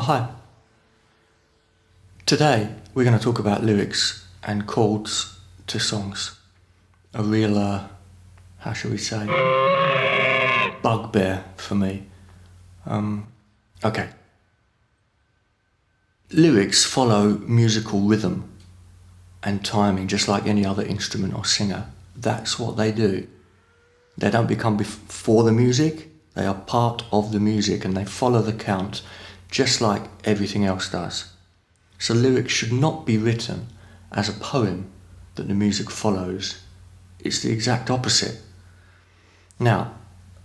Hi. Today we're going to talk about lyrics and chords to songs. A real, how shall we say, bugbear for me. Okay. Lyrics follow musical rhythm and timing just like any other instrument or singer. That's what they do. They don't become before the music, they are part of the music and they follow the count just like everything else does. So lyrics should not be written as a poem that the music follows. It's the exact opposite. Now,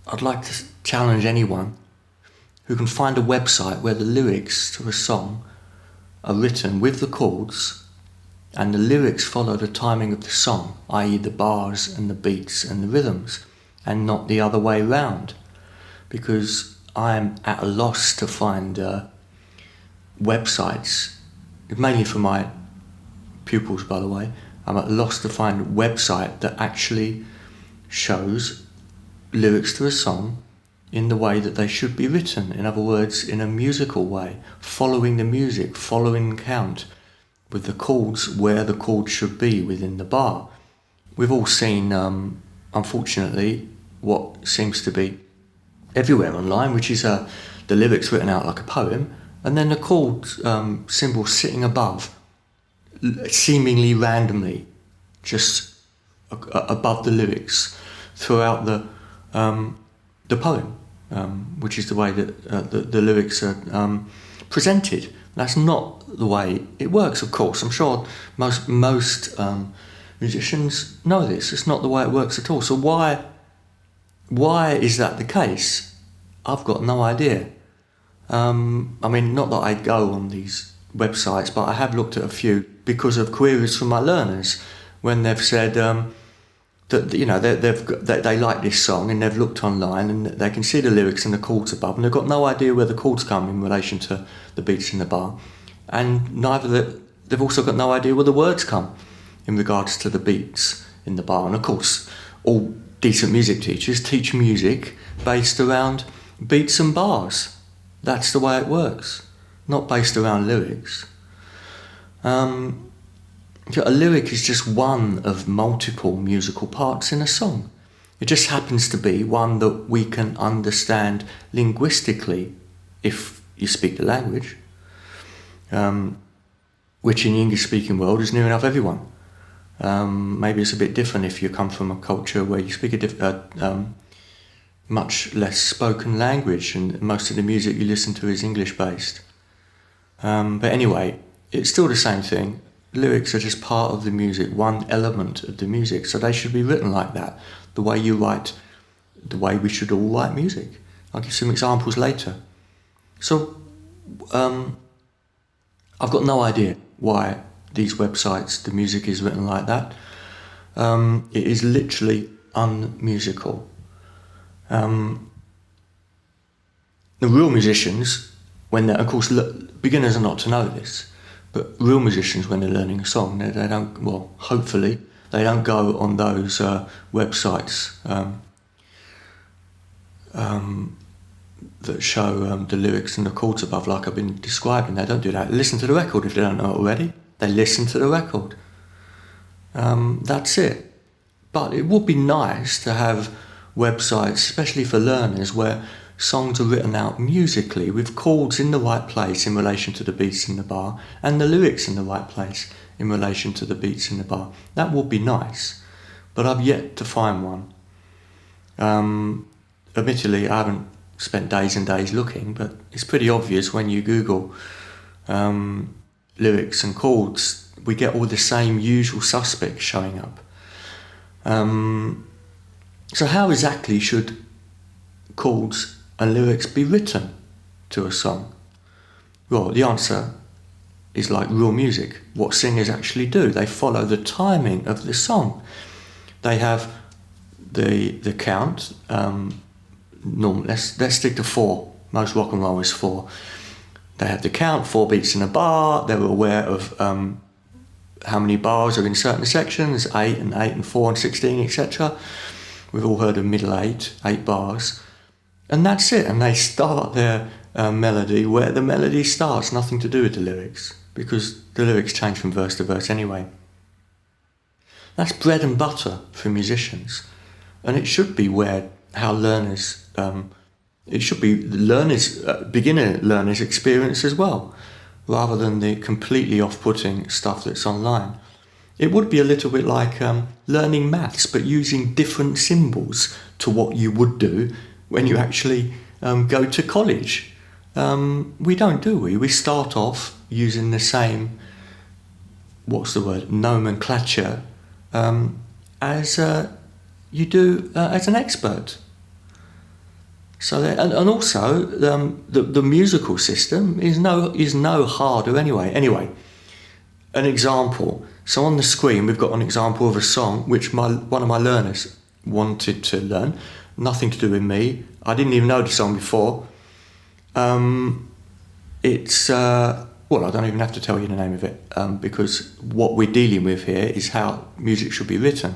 I'd like to challenge anyone who can find a website where the lyrics to a song are written with the chords and the lyrics follow the timing of the song, i.e. the bars and the beats and the rhythms, and not the other way round. Because I'm at a loss to find websites, mainly for my pupils by the way, I'm at a loss to find a website that actually shows lyrics to a song in the way that they should be written. In other words, in a musical way, following the music, following the count, with the chords where the chords should be within the bar. We've all seen, unfortunately, what seems to be everywhere online, which is the lyrics written out like a poem, and then the chord symbol sitting above, seemingly randomly, just above the lyrics throughout the poem, which is the way that the lyrics are presented. That's not the way it works, of course. I'm sure most musicians know this. It's not the way it works at all. So why is that the case? I've got no idea. I mean, not that I go on these websites, but I have looked at a few because of queries from my learners when they've said that, you know, they like this song and they've looked online and they can see the lyrics and the chords above and they've got no idea where the chords come in relation to the beats in the bar, and they've also got no idea where the words come in regards to the beats in the bar. And of course, all decent music teachers teach music based around beats and bars. That's the way it works, not based around lyrics. A lyric is just one of multiple musical parts in a song. It just happens to be one that we can understand linguistically if you speak the language, which in the English-speaking world is near enough everyone. Maybe it's a bit different if you come from a culture where you speak a much less spoken language and most of the music you listen to is English-based. But anyway, it's still the same thing. Lyrics are just part of the music, one element of the music, so they should be written like that, the way you write, the way we should all write music. I'll give some examples later. So, I've got no idea why these websites, the music is written like that. It is literally unmusical. The real musicians, when they're, of course, beginners are not to know this, but real musicians, when they're learning a song, they don't, well, hopefully, they don't go on those websites that show the lyrics and the chords above like I've been describing. They don't do that. Listen to the record if they don't know it already. They listen to the record. That's it. But it would be nice to have websites, especially for learners, where songs are written out musically with chords in the right place in relation to the beats in the bar and the lyrics in the right place in relation to the beats in the bar. That would be nice, but I've yet to find one. Admittedly, I haven't spent days and days looking, but it's pretty obvious when you Google lyrics and chords, we get all the same usual suspects showing up. So how exactly should chords and lyrics be written to a song? Well, the answer is like real music. What singers actually do, they follow the timing of the song. They have the count. Normally, let's stick to 4. Most rock and roll is 4. They have the count, 4 beats in a bar. They're aware of how many bars are in certain sections, 8 and 8 and 4 and 16, etc. We've all heard of middle 8 bars. And that's it. And they start their melody where the melody starts, nothing to do with the lyrics, because the lyrics change from verse to verse anyway. That's bread and butter for musicians, and it should be how learners, it should be beginner learners' experience as well, rather than the completely off-putting stuff that's online. It would be a little bit like learning maths, but using different symbols to what you would do when you actually go to college. We don't, do we? We start off using the same, nomenclature as you do as an expert. So, and also the musical system is no harder anyway. Anyway, an example. So on the screen we've got an example of a song which one of my learners wanted to learn. Nothing to do with me. I didn't even know the song before. It's I don't even have to tell you the name of it, because what we're dealing with here is how music should be written,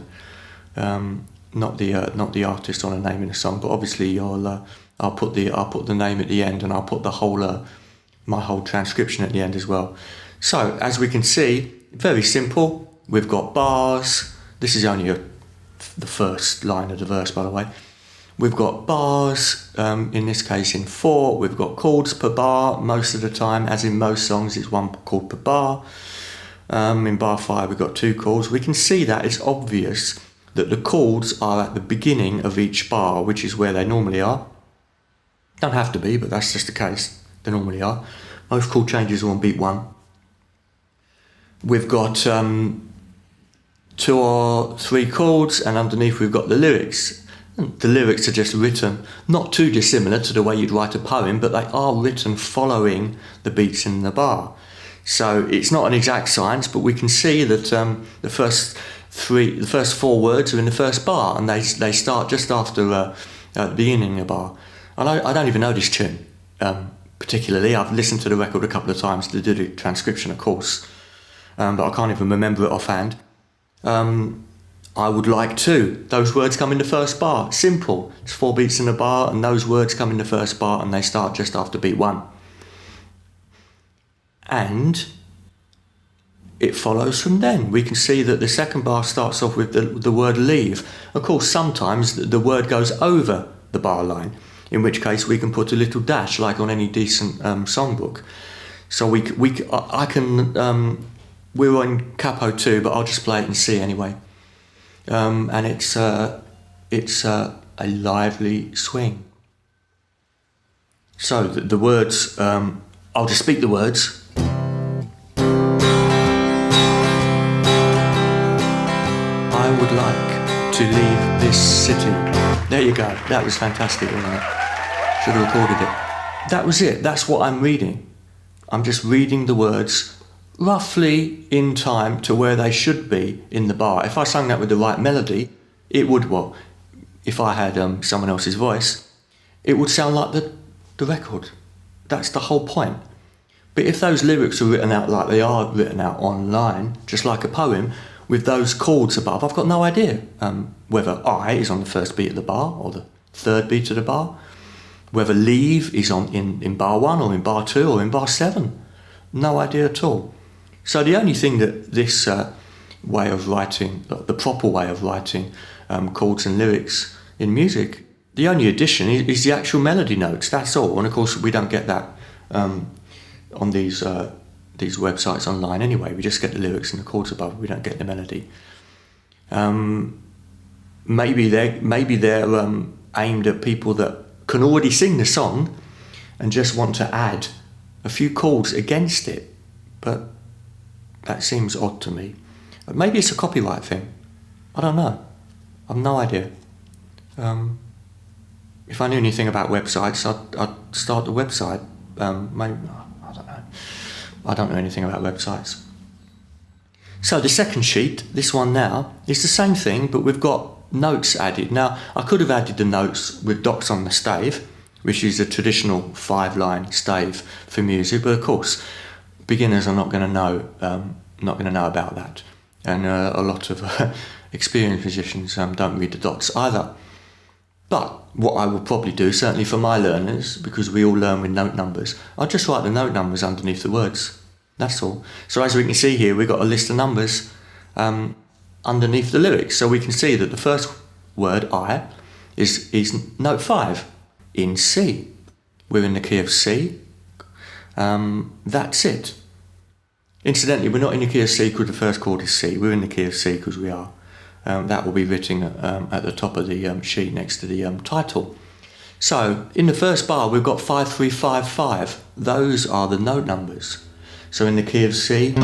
not the artist on a name in a song. But obviously, I'll put the name at the end, and I'll put my whole transcription at the end as well. So as we can see, very simple. We've got bars. This is only the first line of the verse, by the way. We've got bars, in this case in 4. We've got chords per bar most of the time, as in most songs it's 1 chord per bar. In bar 5 we've got 2 chords. We can see that it's obvious that the chords are at the beginning of each bar, which is where they normally are. Don't have to be, but that's just the case. They normally are. Most chord changes are on beat 1. We've got 2 or 3 chords, and underneath we've got the lyrics. The lyrics are just written not too dissimilar to the way you'd write a poem, but they are written following the beats in the bar. So it's not an exact science, but we can see that the first 4 words are in the first bar, and they start just after at the beginning of the bar. And I don't even know this tune particularly. I've listened to the record a couple of times to do the transcription, of course, but I can't even remember it offhand. I would like to. Those words come in the first bar. Simple. It's 4 beats in a bar, and those words come in the first bar, and they start just after beat 1. And it follows from then. We can see that the second bar starts off with the word leave. Of course, sometimes the word goes over the bar line, in which case we can put a little dash, like on any decent songbook. So we're on capo 2, but I'll just play it in C anyway. And it's a lively swing. So the words, I'll just speak the words. I would like to leave this city. There you go. That was fantastic, wasn't it? Should have recorded it. That was it. That's what I'm reading. I'm just reading the words roughly in time to where they should be in the bar. If I sang that with the right melody, it would, if I had someone else's voice, it would sound like the record. That's the whole point. But if those lyrics are written out like they are written out online, just like a poem, with those chords above, I've got no idea whether I is on the first beat of the bar or the third beat of the bar, whether leave is in bar 1 or in bar 2 or in bar 7. No idea at all. So the only thing that this way of writing, the proper way of writing chords and lyrics in music, the only addition is the actual melody notes, that's all. And of course we don't get that on these websites online anyway. We just get the lyrics and the chords above, we don't get the melody. Maybe they're aimed at people that can already sing the song and just want to add a few chords against it, but that seems odd to me. Maybe it's a copyright thing. I don't know. I've no idea. If I knew anything about websites, I'd start the website. Maybe, I don't know. I don't know anything about websites. So the second sheet, this one now, is the same thing, but we've got notes added. Now, I could have added the notes with dots on the stave, which is a traditional 5-line stave for music, but of course, beginners are not going to know about that, and a lot of experienced musicians don't read the dots either. But what I will probably do, certainly for my learners, because we all learn with note numbers, I'll just write the note numbers underneath the words. That's all. So as we can see here, we've got a list of numbers underneath the lyrics. So we can see that the first word, I, is note 5 in C. We're in the key of C. That's it. Incidentally, we're not in the key of C because the first chord is C. We're in the key of C because we are. That will be written at the top of the sheet next to the title. So in the first bar we've got 5, 3, 5, 5. Those are the note numbers. So in the key of C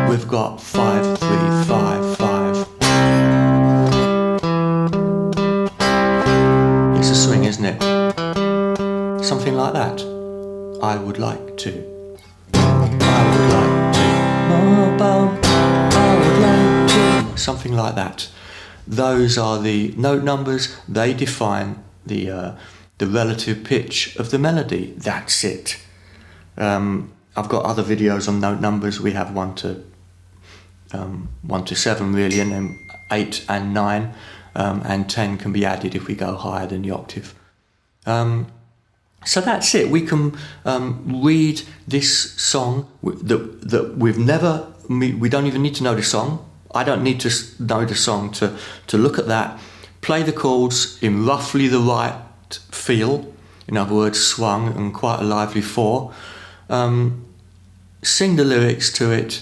we've got 5, 3, 5, 5. It's a swing, isn't it? Something like that. I would like to. I would like to. I would like to. Something like that. Those are the note numbers. They define the relative pitch of the melody. That's it. I've got other videos on note numbers. We have 1 to 7 really, and then 8 and 9, and 10 can be added if we go higher than the octave. So that's it. We can read this song that we've never. We don't even need to know the song. I don't need to know the song to look at that, play the chords in roughly the right feel, in other words, swung and quite a lively 4, sing the lyrics to it,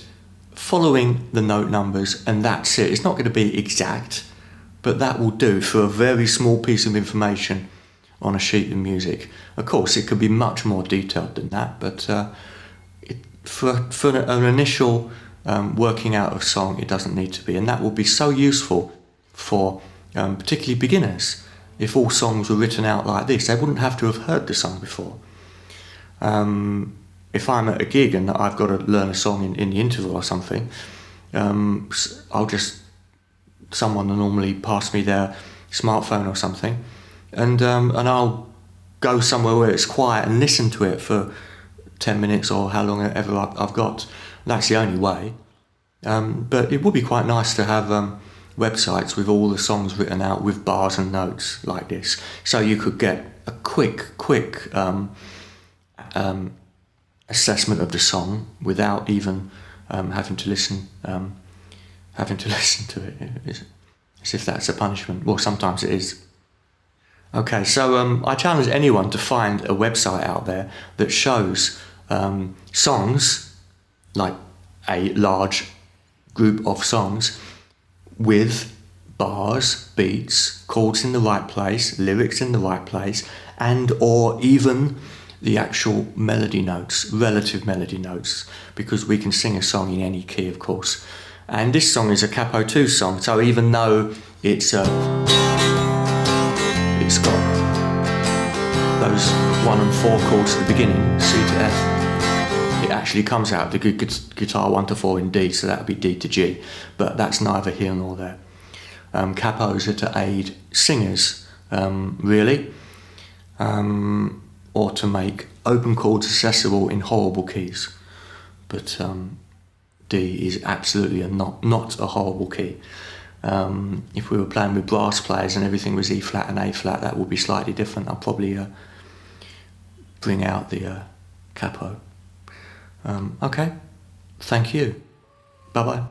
following the note numbers, and that's it. It's not going to be exact, but that will do for a very small piece of information on a sheet of music. Of course, it could be much more detailed than that, but for an initial working out of song, it doesn't need to be, and that will be so useful for particularly beginners. If all songs were written out like this, they wouldn't have to have heard the song before. If I'm at a gig and I've got to learn a song in the interval or something, someone will normally pass me their smartphone or something, and I'll go somewhere where it's quiet and listen to it for 10 minutes or how long ever I've got. That's the only way. But it would be quite nice to have websites with all the songs written out with bars and notes like this, so you could get a quick assessment of the song without even having to listen to it, as if that's a punishment. Well, sometimes it is. Okay, so I challenge anyone to find a website out there that shows songs, like a large group of songs, with bars, beats, chords in the right place, lyrics in the right place, and or even the actual melody notes, relative melody notes, because we can sing a song in any key, of course. And this song is a capo 2 song, so even though it's got those 1 and 4 chords at the beginning, C to F, it actually comes out the guitar 1 to 4 in D, so that would be D to G, but that's neither here nor there. Capos are to aid singers, really, or to make open chords accessible in horrible keys. But D is absolutely not a horrible key. If we were playing with brass players and everything was E flat and A flat, that would be slightly different. I'll probably bring out the capo. Okay, thank you. Bye-bye.